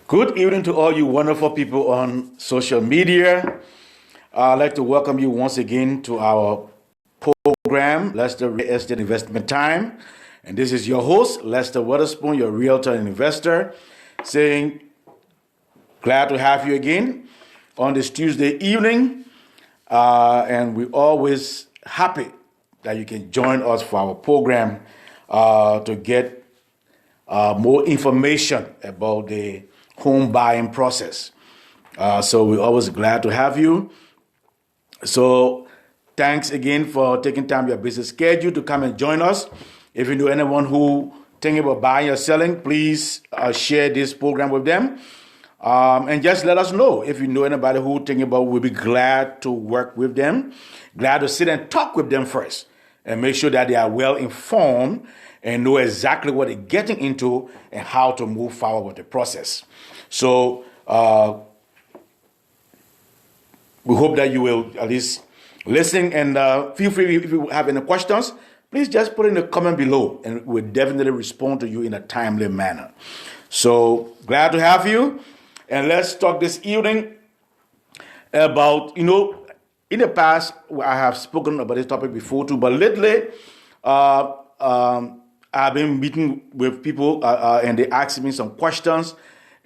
Good evening to all you wonderful people on social media. I'd like to welcome you once again to our program, Lester Real Estate Investment Time. And this is your host, Lester Witherspoon, your realtor and investor, saying glad to have you again on this Tuesday evening. And we're always happy that you can join us for our program to get more information about the home buying process. So we're always glad to have you. So thanks again for taking time your busy schedule to come and join us. If you know anyone who thinking about buying or selling, please share this program with them. And just let us know if you know anybody who thinking about. We'll be glad to work with them, glad to sit and talk with them first and make sure that they are well informed and know exactly what they're getting into and how to move forward with the process. So we hope that you will at least listen and feel free if you have any questions, please just put in a comment below and we'll definitely respond to you in a timely manner. So glad to have you. And let's talk this evening about, in the past, I have spoken about this topic before too, but lately, I've been meeting with people and they ask me some questions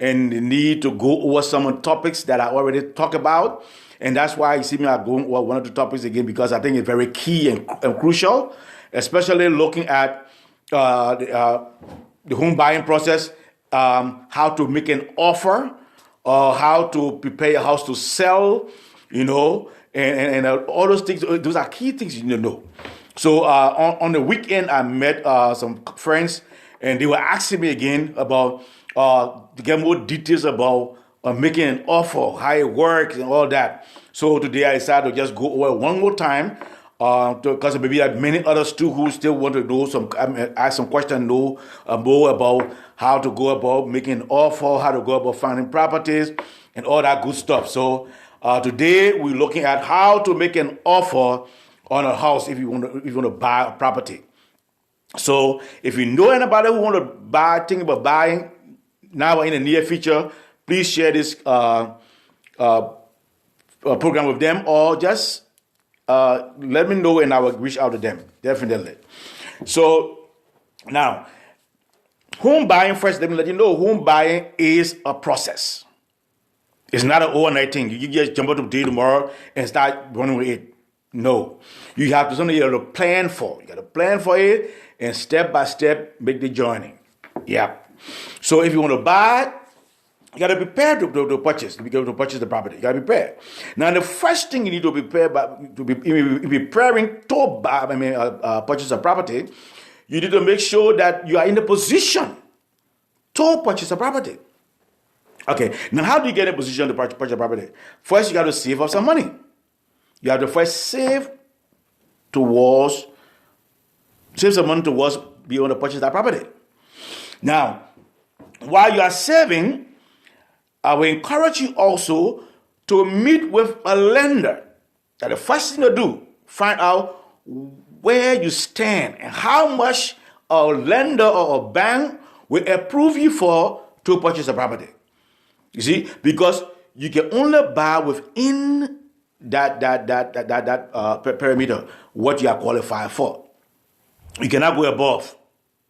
and they need to go over some topics that I already talked about. And that's why you see me going over one of the topics again, because I think it's very key and crucial, especially looking at the home buying process, how to make an offer, or how to prepare a house to sell, and all those things. Those are key things you need to know. So on the weekend, I met some friends, and they were asking me again about to get more details about making an offer, how it works, and all that. So today I decided to just go over one more time, because maybe there are many others too who still want to know ask some questions, know more about how to go about making an offer, how to go about finding properties, and all that good stuff. So today we're looking at how to make an offer on a house if you want to buy a property. So if you know anybody who want to think about buying now or in the near future, please share this program with them, or just let me know and I will reach out to them, definitely. So now, home buying, first let me let you know, home buying is a process. It's not an overnight thing. You just jump out today, tomorrow, and start running with it. No, you have to something you have to plan for. You got to plan for it and step by step make the journey. Yeah. So if you want to buy, you got to prepare to purchase. To purchase the property, you got to prepare. Now, the first thing you need to prepare to be preparing to buy, purchase a property, you need to make sure that you are in the position to purchase a property. Okay. Now, how do you get in a position to purchase a property? First, you got to save up some money. You have to first save some money towards being able to purchase that property. Now, while you are saving, I will encourage you also to meet with a lender. That the first thing to do, find out where you stand and how much a lender or a bank will approve you for to purchase a property. You see, because you can only buy within that parameter what you are qualified for. You cannot go above,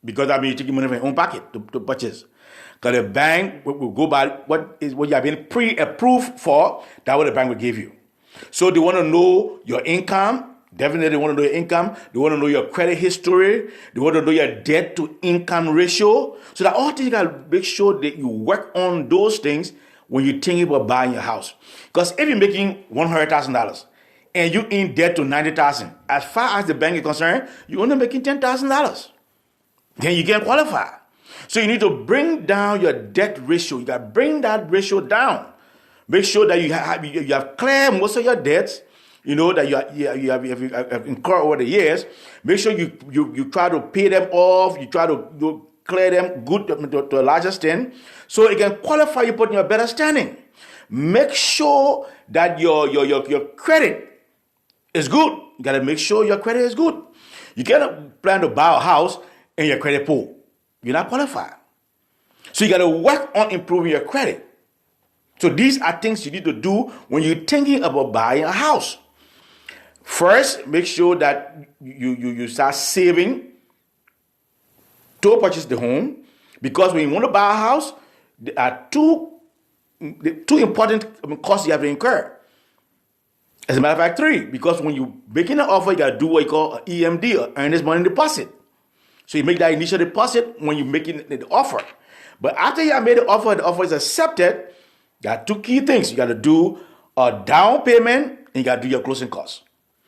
because that means you're taking money from your own pocket to purchase. Because the bank will go by what you have been pre-approved for. That's what the bank will give you. So they want to know your income. Definitely they want to know your income. They want to know your credit history. They want to know your debt to income ratio. So that all things, you got to make sure that you work on those things when you're thinking about buying your house. Because if you're making $100,000 and you're in debt to $90,000, as far as the bank is concerned, you're only making $10,000. Then you can't qualify. So you need to bring down your debt ratio. You got to bring that ratio down. Make sure that you have cleared most of your debts, that you have incurred over the years. Make sure you try to pay them off. You try to clear them good to a larger extent, so it can qualify you put in a better standing. Make sure that your credit is good. You got to make sure your credit is good. You cannot plan to buy a house and your credit poor. You're not qualified. So you got to work on improving your credit. So these are things you need to do when you're thinking about buying a house. First, make sure that you start saving to purchase the home, because when you want to buy a house, there are two important costs you have to incur. As a matter of fact, three, because when you're making an offer, you got to do what you call an EMD, or earnest money deposit. So you make that initial deposit when you're making the offer. But after you have made the offer is accepted, there are two key things. You got to do a down payment, and you got to do your closing costs.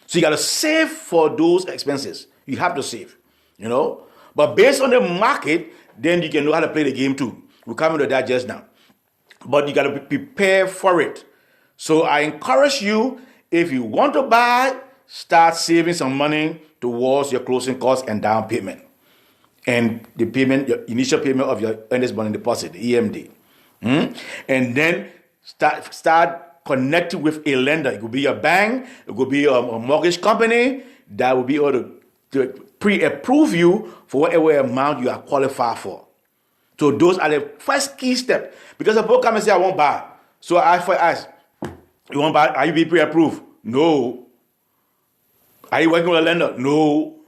So you got to save for those expenses. You have to save, But based on the market, then you can know how to play the game too. We'll come into that just now. But you got to prepare for it. So I encourage you, if you want to buy, start saving some money towards your closing costs and down payment. And the payment, your initial payment of your earnest money deposit, the EMD. And then start connecting with a lender. It could be a bank, it could be a mortgage company that will be able to pre-approve you for whatever amount you are qualified for. So those are the first key steps. Because the people come and say, I won't buy. So I ask, you won't buy? Are you being pre-approved? No. Are you working with a lender? No.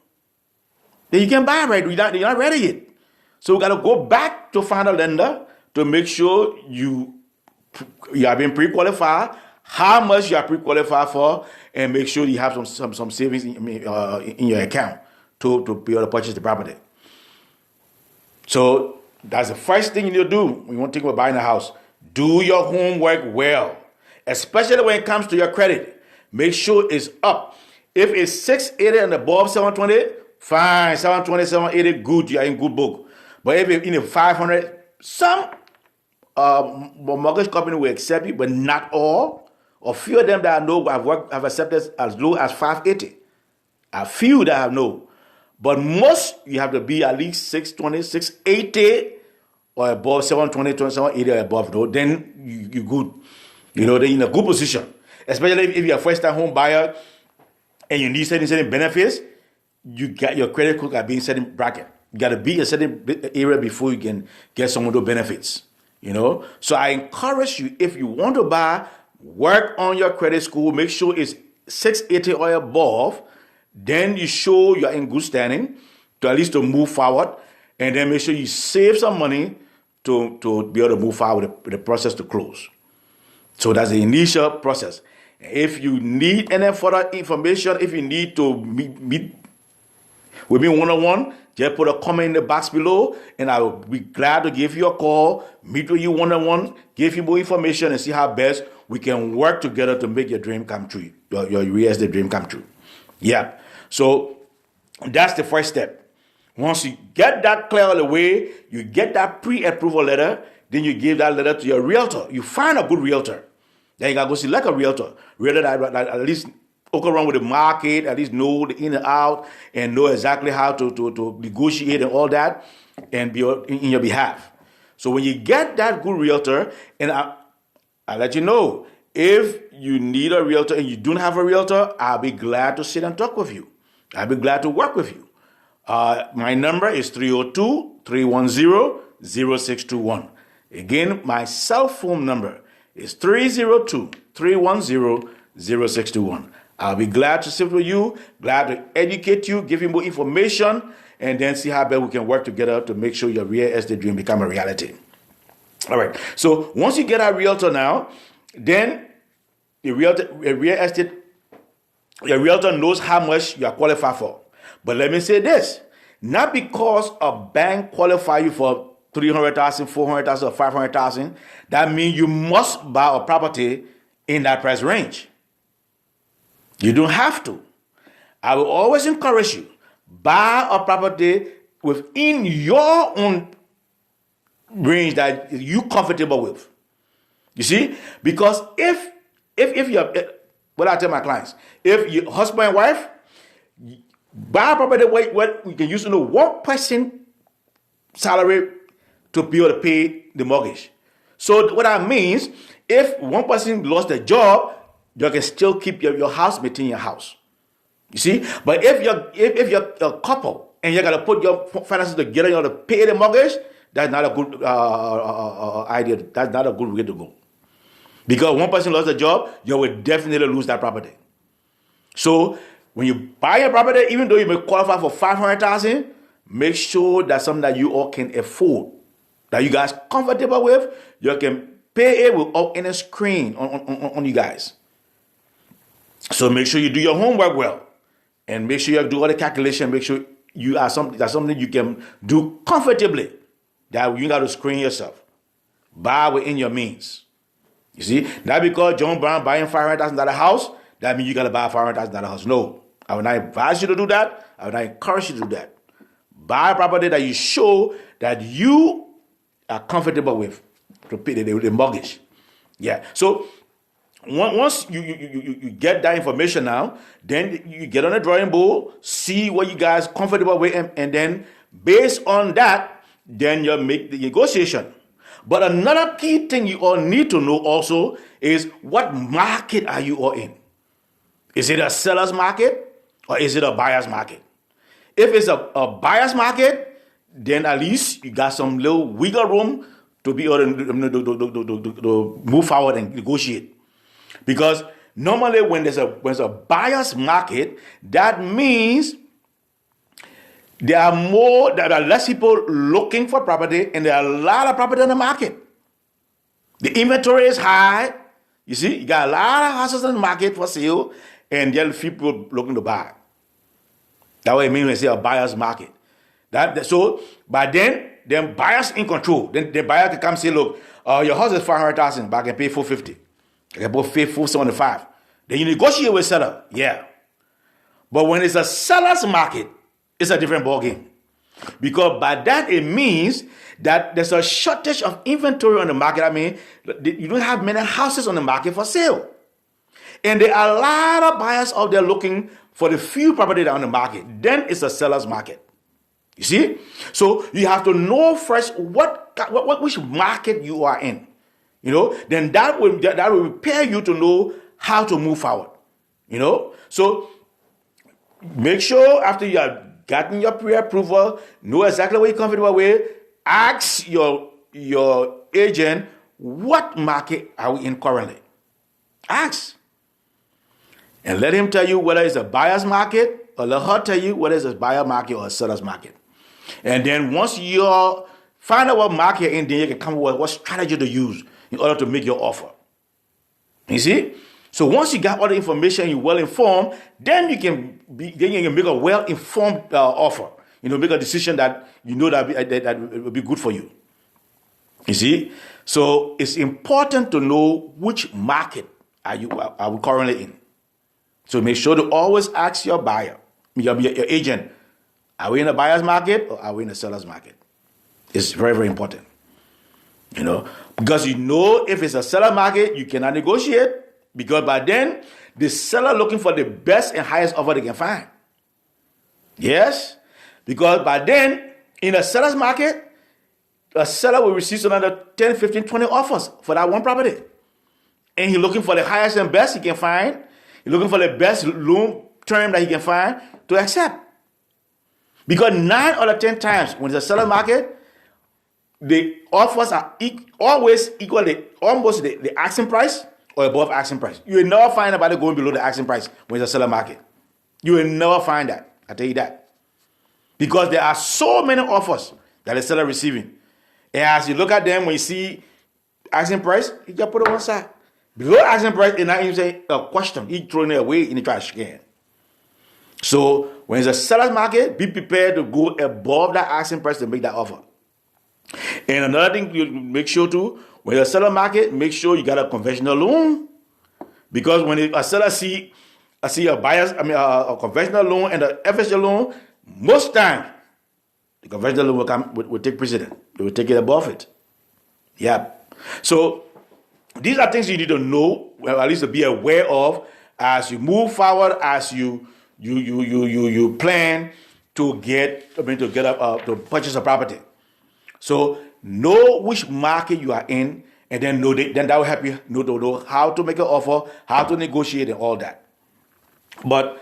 Then you can buy, right? You're not ready yet. So we got to go back to find a lender to make sure you are being pre-qualified, how much you are pre-qualified for, and make sure you have some savings in your account to be able to purchase the property. So that's the first thing you need to do when you want to think about buying a house. Do your homework well, especially when it comes to your credit. Make sure it's up. If it's 680 and above 720, fine. 720, 780, good. You are in good book. But if it's in 500, some mortgage company will accept you, but not all. A few of them that I know have accepted as low as 580. A few that I know. But most, you have to be at least 620, 680 or above, 720, 780 or above. Though, then you're good. Then you're in a good position. Especially if you're a first-time home buyer and you need certain benefits, you got your credit card got to be in a certain bracket. You got to be in a certain area before you can get some of those benefits. So I encourage you, if you want to buy, work on your credit score. Make sure it's 680 or above. Then you show you're in good standing to at least to move forward. And then make sure you save some money to be able to move forward with the process to close. So that's the initial process. If you need any further information, if you need to meet with me one-on-one, just put a comment in the box below, and I will be glad to give you a call, meet with you one-on-one, give you more information, and see how best we can work together to make your dream come true, your real estate dream come true. Yeah. So that's the first step. Once you get that clear out of the way, you get that pre-approval letter, then you give that letter to your realtor. You find a good realtor. Then you got to go select a realtor that at least walk around with the market, at least know the in and out, and know exactly how to negotiate and all that, and be in your behalf. So when you get that good realtor, and I'll let you know, if you need a realtor and you don't have a realtor, I'll be glad to sit and talk with you. I'll be glad to work with you. My number is 302-310-0621. Again, my cell phone number is 302-310-0621. I'll be glad to sit with you, glad to educate you, give you more information, and then see how best we can work together to make sure your real estate dream become a reality. All right. So once you get a realtor now, then your realtor knows how much you are qualified for. But let me say this, not because a bank qualify you for 300,000, 400,000, or 500,000, that means you must buy a property in that price range. You don't have to. I will always encourage you, buy a property within your own range that you're comfortable with. You see? Because if you're, what I tell my clients, if your husband and wife, buy a property what we can use to know one person salary to be able to pay the mortgage. So what that means, if one person lost their job, you can still keep your house, maintain your house. You see? But if you're a couple and you got to put your finances together, you got to pay the mortgage, that's not a good idea. That's not a good way to go. Because one person lost a job, you will definitely lose that property. So when you buy a property, even though you may qualify for 500,000, make sure that's something that you all can afford, that you guys comfortable with. You can pay it without any screen on you guys. So make sure you do your homework well, and make sure you do all the calculation. Make sure you are something you can do comfortably, that you got to screen yourself. Buy within your means. You see, not because John Brown buying $500,000 house, that means you got to buy a $500,000 house. No, I would not advise you to do that. I would not encourage you to do that. Buy a property that you show that you are comfortable with to pay the mortgage. Yeah. So once you get that information now, then you get on a drawing board, see what you guys comfortable with, and then based on that, then you make the negotiation. But another key thing you all need to know also is, what market are you all in? Is it a seller's market or is it a buyer's market? If it's a buyer's market, then at least you got some little wiggle room to be able to move forward and negotiate. Because normally when there's a buyer's market, that means there are less people looking for property, and there are a lot of property in the market. The inventory is high. You see, you got a lot of houses in the market for sale, and there are people looking to buy. That's what it means when you say a buyer's market. So by then buyers in control. Then the buyer can come say, look, your house is 500,000, but I can pay 450. I can pay 475. Then you negotiate with seller. Yeah. But when it's a seller's market, it's a different ballgame. Because by that it means that there's a shortage of inventory on the market. I mean, you don't have many houses on the market for sale. And there are a lot of buyers out there looking for the few property that are on the market. Then it's a seller's market. You see? So you have to know first which market you are in. You know, then that will prepare you to know how to move forward. You know? So make sure after you have gotten your pre-approval, know exactly what you're comfortable with, ask your agent, what market are we in currently? Ask. And let him tell you whether it's a buyer's market, or let her tell you whether it's a buyer market or a seller's market. And then once you find out what market you're in, then you can come up with what strategy to use in order to make your offer. You see? So once you got all the information, you're well informed, then you can make a well informed offer. You know, make a decision that you know that will be good for you. You see? So it's important to know which market are we currently in. So make sure to always ask your buyer, your agent, are we in a buyer's market or are we in a seller's market? It's very, very important. You know, because you know if it's a seller market, you cannot negotiate, because by then the seller looking for the best and highest offer they can find. Yes, because by then in a seller's market, a seller will receive another 10, 15, 20 offers for that one property. And he's looking for the highest and best he can find. He's looking for the best loan term that he can find to accept. Because 9 out of 10 times when it's a seller market, the offers are always equal to almost the asking price or above asking price. You will never find anybody going below the asking price when it's a seller market. You will never find that. I tell you that. Because there are so many offers that the seller receiving. And as you look at them, when you see asking price, you just put it on one side. Below asking price, and not even say a question. He throwing it away in the trash can. So when it's a seller's market, be prepared to go above that asking price to make that offer. And another thing you make sure to, when you're a seller market, make sure you got a conventional loan. Because when a seller see a conventional loan and a FHA loan, most times the conventional loan will take precedent. They will take it above it. Yeah. So these are things you need to know, or at least to be aware of as you move forward, as you plan to to purchase a property. So know which market you are in, and then then that will help you know how to make an offer, how to negotiate, and all that. But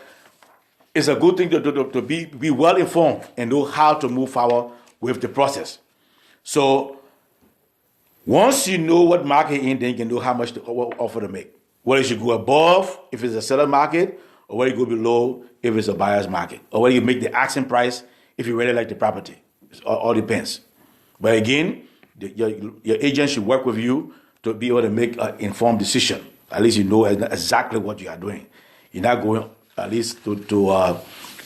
it's a good thing to be well informed and know how to move forward with the process. So once you know what market in, then you can know how much to offer to make. Whether you should go above if it's a seller market, or whether you go below if it's a buyer's market, or whether you make the asking price if you really like the property. It all depends. But again, your agent should work with you to be able to make an informed decision. At least you know exactly what you are doing. You're not going at least to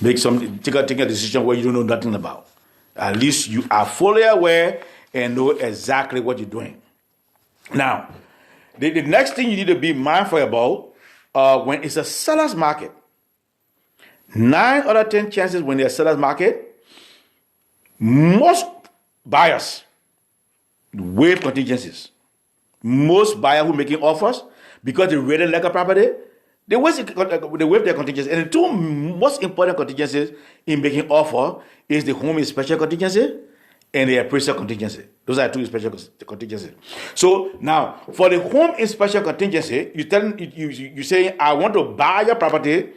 make take a decision where you don't know nothing about. At least you are fully aware and know exactly what you're doing. Now, the next thing you need to be mindful about when it's a seller's market, 9 out of 10 chances when they're a seller's market, most buyers waive contingencies. Most buyers who are making offers, because they really like a property, they waive their contingencies. And the two most important contingencies in making offer is the home inspection contingency and the appraisal contingency. Those are two special contingencies. So now, for the home inspection contingency, you say, I want to buy your property,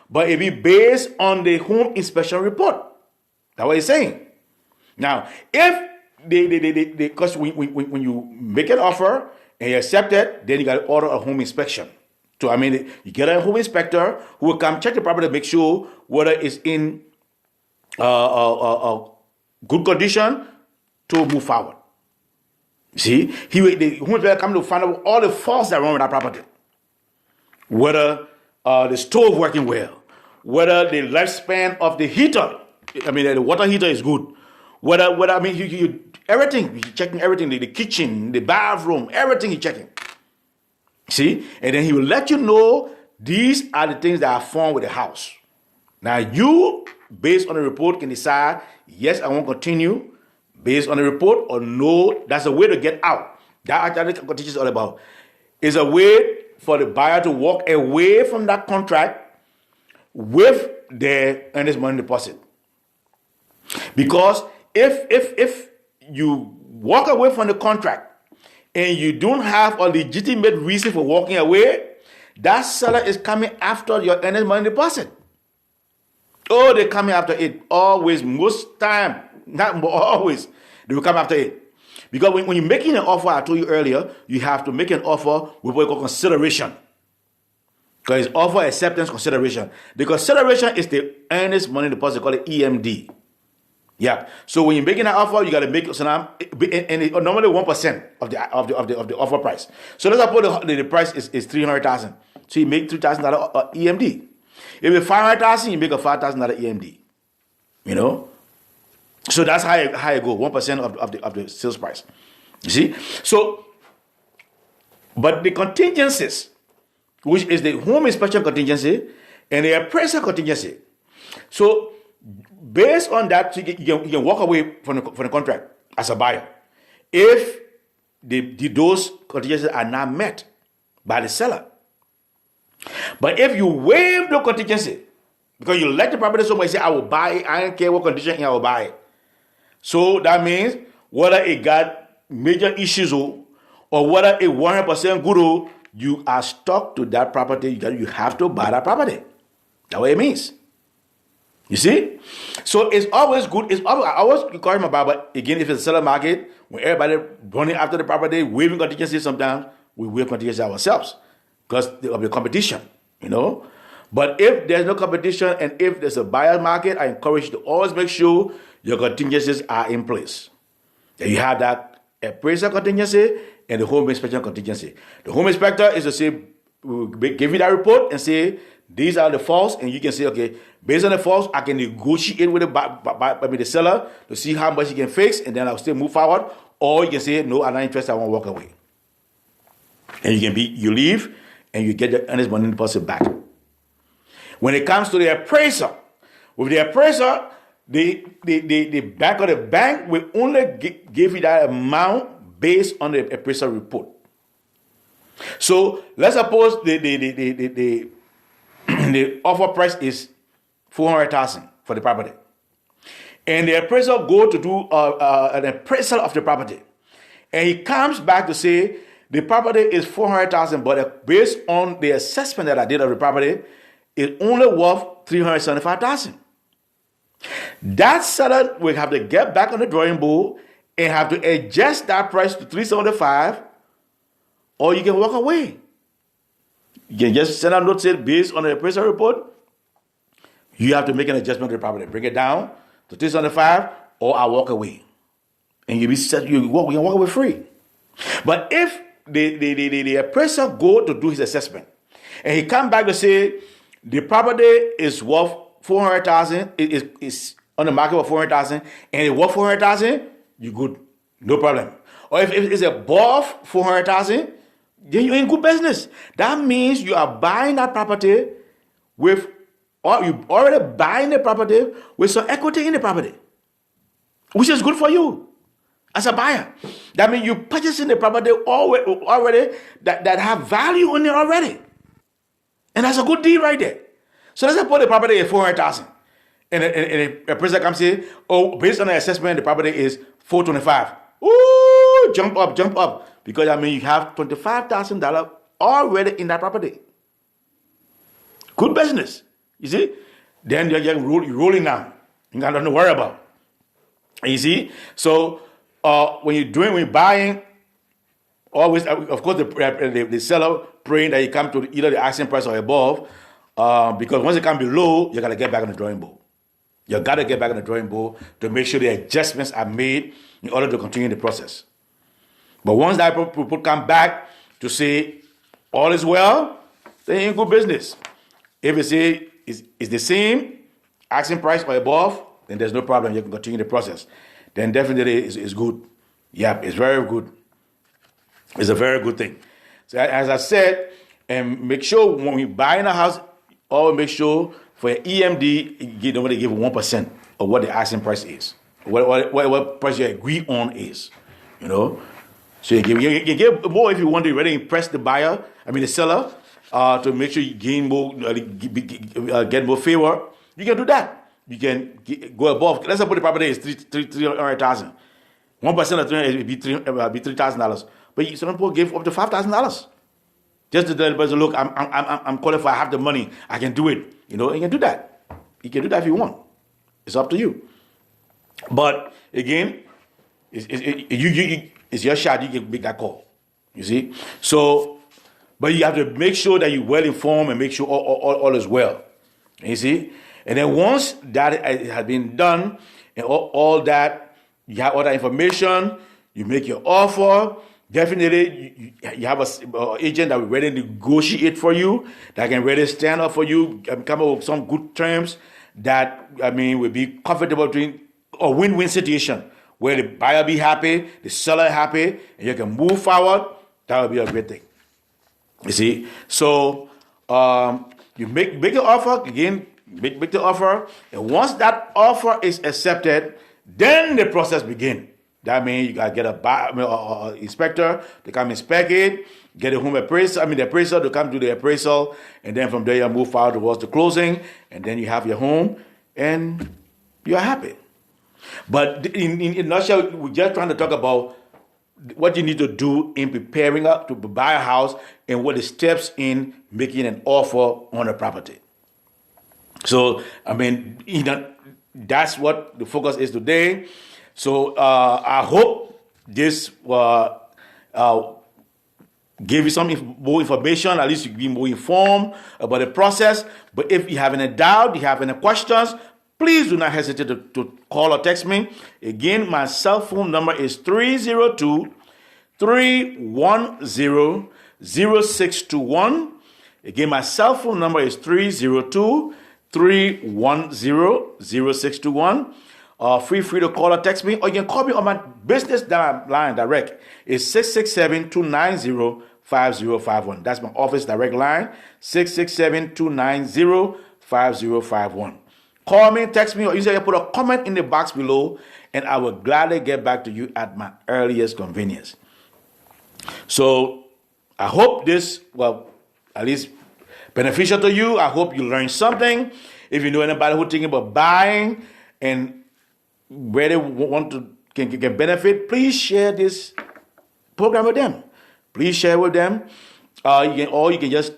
but it be based on the home inspection report. That's what he's saying. Now, if because when you make an offer and you accept it, then you got to order a home inspection. So you get a home inspector who will come check the property to make sure whether it's in good condition to move forward. See, the home inspector come to find out all the faults that are wrong with that property. Whether the stove working well, whether the lifespan of the heater, the water heater is good. Whether you everything, you're checking everything, the kitchen, the bathroom, everything you're checking. See? And then he will let you know these are the things that are found with the house. Now you, based on the report, can decide, yes, I won't continue based on the report, or no, that's a way to get out. That actually what is all about. It's a way for the buyer to walk away from that contract with their earnest money deposit. Because if you walk away from the contract and you don't have a legitimate reason for walking away, that seller is coming after your earnest money deposit. Oh, they're coming after it. Always, most time, not always, they will come after it. Because when you're making an offer, I told you earlier, you have to make an offer with what we call consideration. Because it's offer acceptance consideration. The consideration is the earnest money deposit, called it EMD. Yeah. So when you're making an offer, you got to make normally 1% of the offer price. So let's suppose the price is $300,000. So you make $3,000 EMD. If it's $500,000, you make a $5,000 EMD. You know. So that's how it go. 1% of the sales price. You see. So, but the contingencies, which is the home inspection contingency and the appraisal contingency. So based on that, you can walk away from the contract as a buyer if those contingencies are not met by the seller. But if you waive the contingency because you like the property so much, you say, I will buy it, I don't care what condition, I will buy it. So that means whether it got major issues or whether it 100% good, you are stuck to that property. You have to buy that property. That's what it means. You see? So it's always good. I always encourage my buyer, but again, if it's a seller market, when everybody running after the property, waiving contingency, sometimes we waive contingency ourselves because of the competition, you know. But if there's no competition and if there's a buyer market, I encourage you to always make sure your contingencies are in place. Then you have that appraisal contingency and the home inspection contingency. The home inspector is to say, give you that report and say, these are the faults, and you can say, okay, based on the faults, I can negotiate with the seller to see how much he can fix, and then I'll still move forward. Or you can say, no, I'm not interested, I want to walk away. And you leave, and you get the earnest money deposit back. When it comes to the appraiser, with the appraiser, the back of the bank will only give you that amount based on the appraisal report. So let's suppose the offer price is $400,000 for the property, and the appraiser go to do an appraisal of the property, and he comes back to say the property is $400,000, but based on the assessment that I did of the property, it's only worth $375,000. That seller will have to get back on the drawing board and have to adjust that price to $375, or you can walk away. You can just send out notice based on the appraisal report. You have to make an adjustment to the property, bring it down to $375, or I walk away, and you can walk away free. But if the appraiser go to do his assessment, and he come back to say the property is worth $400,000, is on the market for $400,000, and it worth $400,000, you good, no problem. Or if it's above $400,000, then you're in good business. That means you are buying that property with, or you already buying the property with some equity in the property, which is good for you as a buyer. That means you're purchasing the property already that have value in it already. And that's a good deal right there. So let's suppose the property is $400,000. And a appraiser comes in, oh, based on the assessment, the property is $425. Ooh, jump up. Because I mean you have $25,000 already in that property. Good business. You see? Then you're rolling now. You got nothing to worry about. You see? So when you're buying, always, of course, the seller praying that you come to either the asking price or above, because once you come below, you got to get back on the drawing board. You got to get back on the drawing board to make sure the adjustments are made in order to continue the process. But once that people come back to say all is well, they're in good business. If you say it's the same asking price or above, then there's no problem. You can continue the process. Then definitely it's good. Yeah, it's very good. It's a very good thing. So as I said, and make sure when we buy in a house, always make sure for your EMD, you don't want to give 1% of what the asking price is. What price you agree on is. You know? So you give more if you want to really impress the seller, to make sure you gain more, get more favor. You can do that. You can go above. Let's suppose the property is $300,000. 1% of $300,000 would be $3,000. But some people give up to $5,000. Just to tell the person, look, I'm qualified. I have the money. I can do it. You know, you can do that. You can do that if you want. It's up to you. But again, it's your shot. You can make that call. You see. So, but you have to make sure that you're well informed and make sure all is well. You see. And then once that has been done and all that, you have all that information, you make your offer. Definitely, you have an agent that will ready to negotiate for you, that can ready stand up for you, come up with some good terms that, will be comfortable between a win-win situation where the buyer be happy, the seller happy, and you can move forward. That would be a great thing. You see? So, you make an offer, again, make the offer, and once that offer is accepted, then the process begins. That means you gotta get a inspector to come inspect it, get a home appraiser, the appraiser to come do the appraisal, and then from there you move forward towards the closing, and then you have your home, and you are happy. But in a nutshell, we're just trying to talk about what you need to do in preparing up to buy a house and what the steps in making an offer on a property. So, that's what the focus is today. So I hope this gave you some more information, at least you be more informed about the process. But if you have any doubt, you have any questions, please do not hesitate to call or text me. Again, my cell phone number is 302-310-0621. Again, my cell phone number is 302-310-0621. Feel free to call or text me, or you can call me on my business line direct. It's 667-290-5051. That's my office direct line, 667-290-5051. Call me, text me, or you can put a comment in the box below, and I will gladly get back to you at my earliest convenience. So I hope this, at least beneficial to you. I hope you learned something. If you know anybody who's thinking about buying and where they want to can benefit, please share this program with them. Please share with them. You can just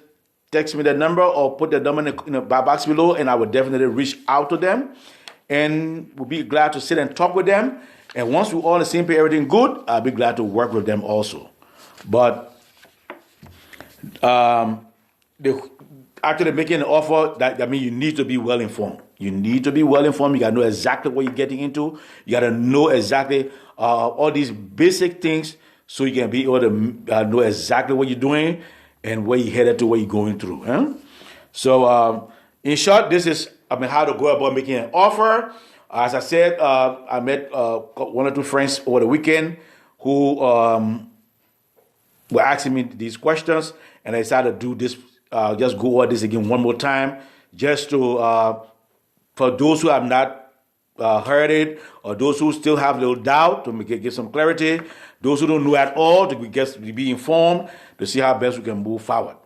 text me the number or put the number in the box below, and I will definitely reach out to them. and we'll be glad to sit and talk with them. And once we're all on the same page, everything good, I'll be glad to work with them also. But after they making an offer, that means you need to be well informed. You need to be well informed. You got to know exactly what you're getting into. You got to know exactly all these basic things so you can be able to know exactly what you're doing and where you're headed to, what you're going through. So, in short, this is how to go about making an offer. As I said, I met one or two friends over the weekend who were asking me these questions, and I decided to do this, just go over this again one more time, just to, for those who have not heard it, or those who still have a little doubt, to give some clarity, those who don't know at all, to be informed, to see how best we can move forward.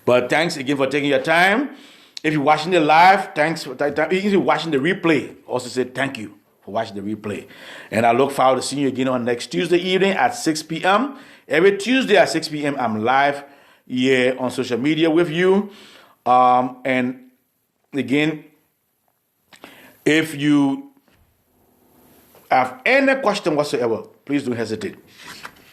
But thanks again for taking your time. If you're watching the live, thanks for time. If you're watching the replay, also say thank you for watching the replay. And I look forward to seeing you again on next Tuesday evening at 6 p.m. Every Tuesday at 6 p.m. I'm live here on social media with you. And again, if you have any question whatsoever, please don't hesitate.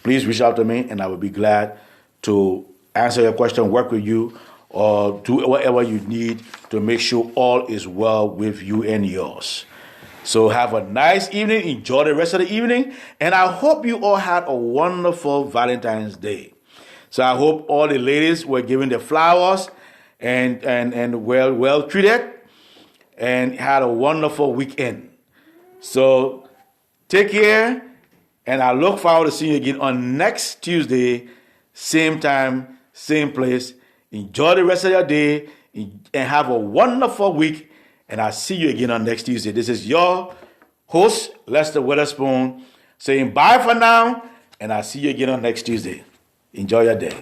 Please reach out to me, and I will be glad to answer your question, work with you, or do whatever you need to make sure all is well with you and yours. So have a nice evening. Enjoy the rest of the evening. And I hope you all had a wonderful Valentine's Day. So I hope all the ladies were given their flowers and well treated and had a wonderful weekend. So take care, and I look forward to seeing you again on next Tuesday, same time, same place. Enjoy the rest of your day and have a wonderful week. And I'll see you again on next Tuesday. This is your host, Lester Witherspoon, saying bye for now. And I'll see you again on next Tuesday. Enjoy your day.